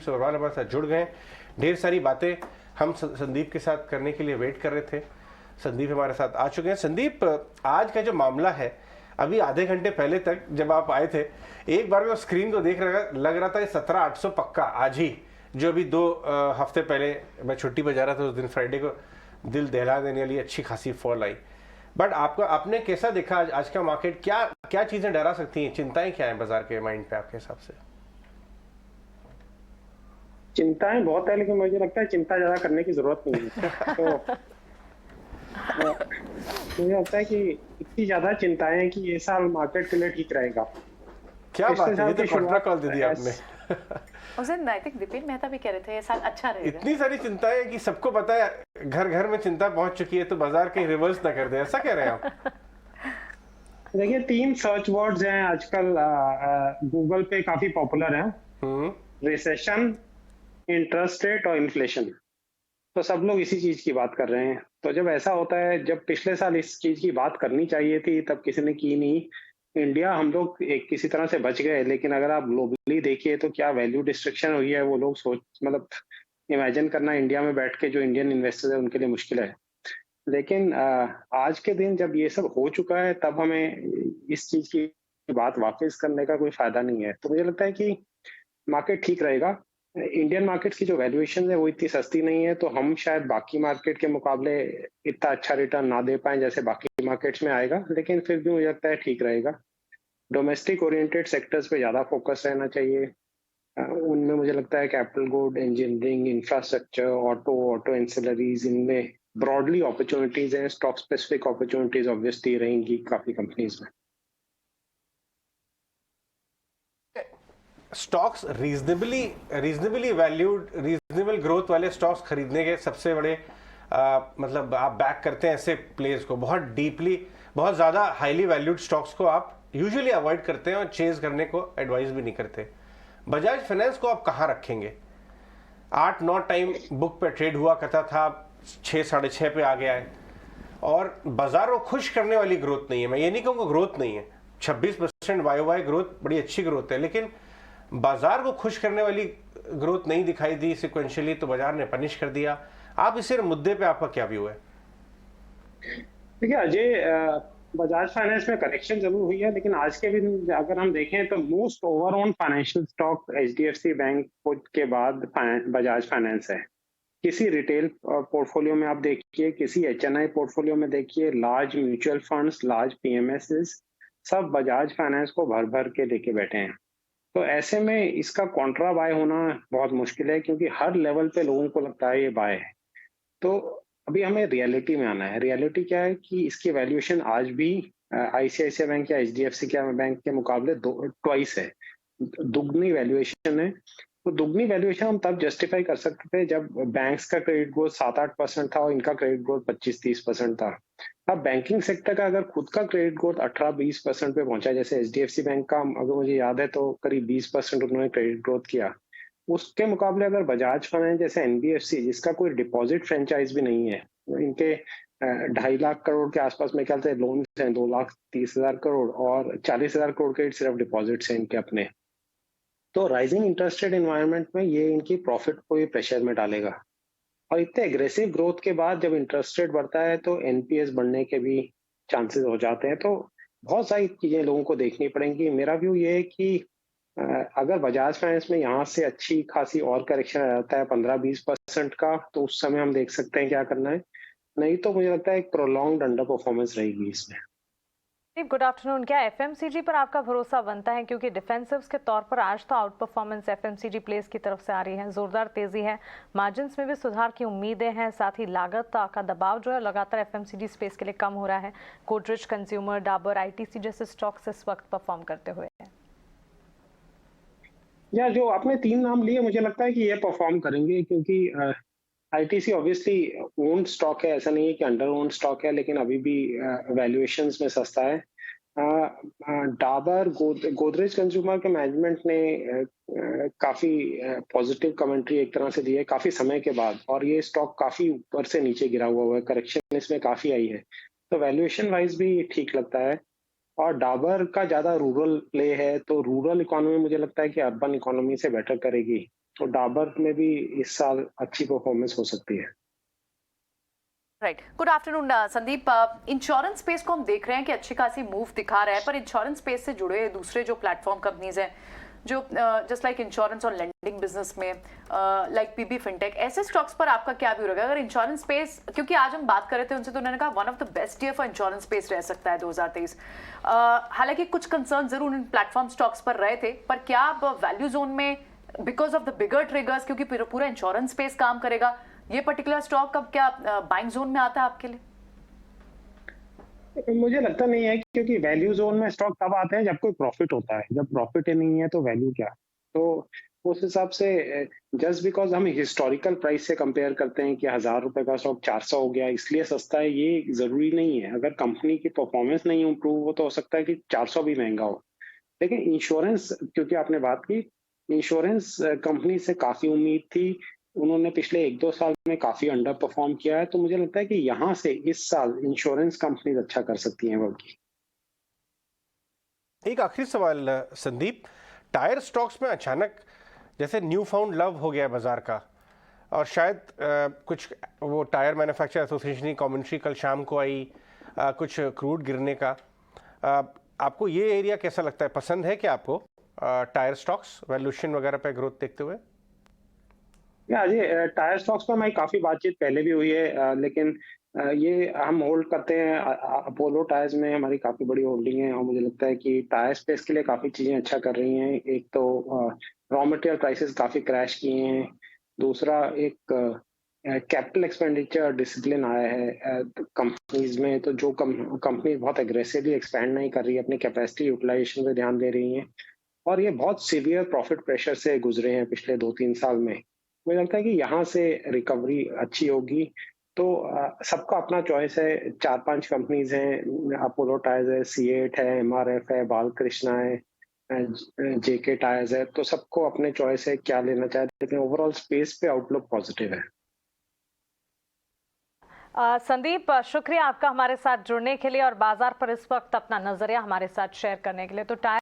सब्रवाल हमारे साथ जुड़ गए। ढेर सारी बातें हम संदीप के साथ करने के लिए वेट कर रहे थे। संदीप हमारे साथ आ चुके हैं। संदीप, आज का जो मामला है, अभी आधे घंटे पहले तक जब आप आए थे, एक बार मैं स्क्रीन को देख रहा लग रहा था 17,800 पक्का आज ही, जो अभी 2 हफ्ते पहले मैं छुट्टी पर जा रहा था उस दिन फ्राइडे को, दिल दहला देने वाली अच्छी खासी फॉल आई। बट आपका आपने कैसा देखा आज का मार्केट? क्या क्या चीजें डरा सकती हैं, चिंताएं क्या हैं बाजार के माइंड पे आपके हिसाब से? चिंताएं बहुत है, लेकिन मुझे लगता है चिंता ज्यादा करने की जरूरत नहीं है। तो मुझे लगता है कि इतनी ज्यादा चिंताएं हैं कि ये साल मार्केट के लिए ठीक रहेगा। क्या बात है, ये तो कॉन्ट्रा कॉल दे दिया आपने। उस दिन आई थिंक विपिन मेहता भी कह रहे थे ये साल अच्छा रहेगा। इतनी सारी चिंताएं हैं कि सबको पता है घर घर में चिंता पहुंच चुकी है, तो बाजार के रिवर्स ना कर दे, ऐसा कह रहे हैं आप? देखिए, 3 सर्च वर्ड्स हैं आजकल गूगल पे काफी पॉपुलर हैं, रिसेशन, इंटरेस्ट रेट और इन्फ्लेशन। तो सब लोग इसी चीज की बात कर रहे हैं। तो जब ऐसा होता है, जब पिछले साल इस चीज की बात करनी चाहिए थी तब किसी ने की नहीं। इंडिया, हम लोग एक किसी तरह से बच गए, लेकिन अगर आप ग्लोबली देखिए तो क्या वैल्यू डिस्ट्रक्शन हुई है, वो लोग मतलब इमेजिन करना इंडिया में बैठ के जो इंडियन इन्वेस्टर्स है उनके लिए मुश्किल है। लेकिन आज के दिन जब ये सब हो चुका है, तब हमें इस चीज की बात वापस करने का कोई फायदा नहीं है। तो मुझे लगता है कि मार्केट ठीक रहेगा। इंडियन मार्केट की जो वैल्यूएशन है वो इतनी सस्ती नहीं है, तो हम शायद बाकी मार्केट के मुकाबले इतना अच्छा रिटर्न ना दे पाए जैसे बाकी मार्केट्स में आएगा, लेकिन फिर भी मुझे लगता है ठीक रहेगा। डोमेस्टिक ओरिएंटेड सेक्टर्स पे ज्यादा फोकस रहना चाहिए। उनमें मुझे लगता है capital good, engineering, infrastructure, auto ancillaries, इनमें ब्रॉडली अपॉर्चुनिटीज हैं। स्टॉक स्पेसिफिक अपॉर्चुनिटीज ऑब्वियसली रहेंगी काफी कंपनीज में। Stocks reasonably valued, reasonable growth वाले स्टॉक्स खरीदने के सबसे बड़े मतलब आप बैक करते हैं ऐसे प्लेयर्स को, बहुत डीपली, बहुत ज़्यादा हाईली वैल्यूड स्टॉक्स को आप यूजुअली अवॉइड करते हैं और चेज करने को एडवाइस भी नहीं करते। बजाज फाइनेंस को आप कहाँ रखेंगे? 8-9 टाइम बुक पे ट्रेड हुआ करता था, 6-6.5 पे आ गया है, और बाजार को खुश करने वाली ग्रोथ नहीं है। मैं ये नहीं कहूँगा ग्रोथ नहीं है, 26% YOY ग्रोथ बड़ी अच्छी ग्रोथ है, लेकिन बाजार को खुश करने वाली ग्रोथ नहीं दिखाई दी सिक्वेंशियली, तो बाजार ने पनिश कर दिया। आप इस मुद्दे पे आपका क्या व्यू है? देखिए अजय, बजाज फाइनेंस में करेक्शन जरूर हुई है, लेकिन आज के दिन अगर हम देखें तो most over on financial stock HDFC bank के बाद बजाज फाइनेंस है। किसी रिटेल पोर्टफोलियो में आप देखिए, किसी HNI पोर्टफोलियो में देखिए, large mutual funds, large PMSs, सब बजाज फाइनेंस को भर भर के लेके बैठे हैं। तो ऐसे में इसका कॉन्ट्रा बाय होना बहुत मुश्किल है, क्योंकि हर लेवल पे लोगों को लगता है ये बाय है। तो अभी हमें रियलिटी में आना है। रियलिटी क्या है कि इसकी वैल्यूएशन आज भी ICICI बैंक या HDFC के बैंक के मुकाबले ट्वाइस है, दुगनी वैल्यूएशन है। तो दुगनी वैल्यूएशन हम तब जस्टिफाई कर सकते थे जब बैंक्स का क्रेडिट ग्रोथ 7-8% था और इनका क्रेडिट ग्रोथ 25-30% था। अब बैंकिंग सेक्टर का अगर खुद का क्रेडिट ग्रोथ 18-20% पे पहुंचा, जैसे HDFC बैंक का अगर मुझे याद है तो करीब 20% उन्होंने क्रेडिट ग्रोथ किया, उसके मुकाबले अगर बजाज फाइनेंस जैसे NBFC, जिसका कोई डिपॉजिट फ्रेंचाइज भी नहीं है, इनके 2.5 लाख करोड़ के आसपास में ख्याल से लोन हैं, 2,30,000 करोड़, और 40,000 करोड़ के सिर्फ डिपॉजिट्स हैं इनके अपने। तो राइजिंग इंटरेस्ट रेट एनवायरनमेंट में ये इनकी प्रॉफिट को ये प्रेशर में डालेगा। और इतने एग्रेसिव ग्रोथ के बाद जब इंटरेस्ट रेट बढ़ता है तो NPS बढ़ने के भी चांसेस हो जाते हैं। तो बहुत सारी चीजें लोगों को देखनी पड़ेंगी। मेरा व्यू ये है कि अगर बजाज फाइनेंस में यहाँ से अच्छी खासी और करेक्शन आ जाता है 15-20% का, तो उस समय हम देख सकते हैं क्या करना है। नहीं तो मुझे लगता है एक प्रोलॉन्ग्ड अंडर परफॉर्मेंस रहेगी इसमें। Good afternoon. क्या FMCG पर आपका भरोसा बनता है, क्योंकि डिफेंसिव्स के तौर पर आज तो आउट परफॉर्मेंस FMCG प्लेस की तरफ से आ रही है, जोरदार तेजी है, मार्जिन्स में भी सुधार की उम्मीदें हैं, साथ ही लागत का दबाव जो है लगातार FMCG स्पेस के लिए कम हो रहा है। गोदरेज कंज्यूमर, डाबर, ITC जैसे स्टॉक्स इस वक्त परफॉर्म करते हुए हैं। या जो आपने 3 नाम लिए, मुझे लगता है कि ये परफॉर्म करेंगे, क्योंकि ITC ऑब्वियसली ओन्ड स्टॉक है, ऐसा नहीं है कि अंडर ओन्ड स्टॉक है, लेकिन अभी भी वैल्यूएशंस में सस्ता है। डाबर, गोदरेज कंज्यूमर के मैनेजमेंट ने काफी पॉजिटिव कमेंट्री एक तरह से दी है काफी समय के बाद, और ये स्टॉक काफी ऊपर से नीचे गिरा हुआ है, करेक्शन इसमें काफी आई है, तो वैल्यूएशन वाइज भी ठीक लगता है। और डाबर का ज्यादा रूरल प्ले है, तो रूरल इकोनॉमी मुझे लगता है कि अर्बन इकोनॉमी से बेटर करेगी। तो डाबर में भी इस साल अच्छी परफॉर्मेंस हो सकती है। Right, good afternoon Sandeep. Insurance space को हम देख रहे हैं कि अच्छी खासी मूव दिखा रहा है, पर इंश्योरेंस स्पेस से जुड़े दूसरे जो प्लेटफॉर्म कंपनीज हैं जो जस्ट लाइक इंश्योरेंस और लेंडिंग बिजनेस में लाइक पीबी फिनटेक, ऐसे स्टॉक्स पर आपका क्या व्यू रहेगा? अगर इंश्योरेंस स्पेस, क्योंकि आज हम बात कर रहे थे उनसे तो उन्होंने कहा one of the best year for insurance space रह सकता है 2023। हालांकि कुछ कंसर्न जरूर इन प्लेटफॉर्म स्टॉक्स पर रहे थे, पर क्या आप वैल्यू जोन में because of the bigger triggers, क्योंकि पूरा इंश्योरेंस स्पेस काम करेगा, ये पर्टिकुलर स्टॉक अब क्या बाइंग जोन में आता है आपके लिए? मुझे लगता नहीं है, क्योंकि वैल्यू जोन में स्टॉक तब आते हैं जब कोई प्रॉफिट होता है। जब प्रॉफिट ही नहीं है तो वैल्यू क्या? तो उस हिसाब से जस्ट बिकॉज हम हिस्टोरिकल प्राइस से कंपेयर करते हैं कि 1000 रुपए का स्टॉक 400 हो गया इसलिए सस्ता है, ये जरूरी नहीं है। अगर कंपनी की परफॉर्मेंस नहीं इम्प्रूव हो तो हो सकता है कि 400 भी महंगा हो। लेकिन इंश्योरेंस, क्योंकि आपने बात की, इंश्योरेंस कंपनी से काफी उम्मीद थी। उन्होंने पिछले 1-2 साल में काफी अंडर परफॉर्म किया है, तो मुझे लगता है कि यहाँ से इस साल इंश्योरेंस कंपनीज अच्छा कर सकती हैं बल्कि। एक आखिरी सवाल संदीप, टायर स्टॉक्स में अचानक जैसे न्यू फाउंड लव हो गया बाजार का, और शायद कुछ वो टायर मैन्युफैक्चर एसोसिएशन की कमेंट्री कल शाम को आई, कुछ क्रूड गिरने का। आपको ये एरिया कैसा लगता है? पसंद है क्या आपको टायर स्टॉक्स वैल्यूएशन वगैरह पे ग्रोथ देखते हुए? जी, टायर स्टॉक्स पर हमारी काफी बातचीत पहले भी हुई है, लेकिन ये हम होल्ड करते हैं। अपोलो टायर्स में हमारी काफी बड़ी होल्डिंग है और मुझे लगता है कि टायर स्पेस के लिए काफी चीजें अच्छा कर रही हैं। एक तो रॉ मटेरियल प्राइसेस काफी क्रैश किए हैं। दूसरा, एक कैपिटल एक्सपेंडिचर डिसिप्लिन आया है कंपनीज में, तो जो कंपनी बहुत एग्रेसिवली एक्सपैंड नहीं कर रही है, अपनी कैपेसिटी यूटिलाइजेशन पे ध्यान दे रही हैं, और ये बहुत सीवियर प्रॉफिट प्रेशर से गुजरे हैं पिछले 2-3 साल में। मुझे लगता है कि यहाँ से रिकवरी अच्छी होगी। तो सबका अपना चॉइस है। 4-5 कंपनीज हैं, अपोलो टायर्स है, C8 है, MRF है, बालकृष्णा है, JK टायर्स है, तो सबको अपने चॉइस है क्या लेना चाहे, लेकिन ओवरऑल स्पेस पे आउटलुक पॉजिटिव है। संदीप, शुक्रिया आपका हमारे साथ जुड़ने के लिए और बाजार पर इस वक्त अपना नजरिया हमारे साथ शेयर करने के लिए। तो टायर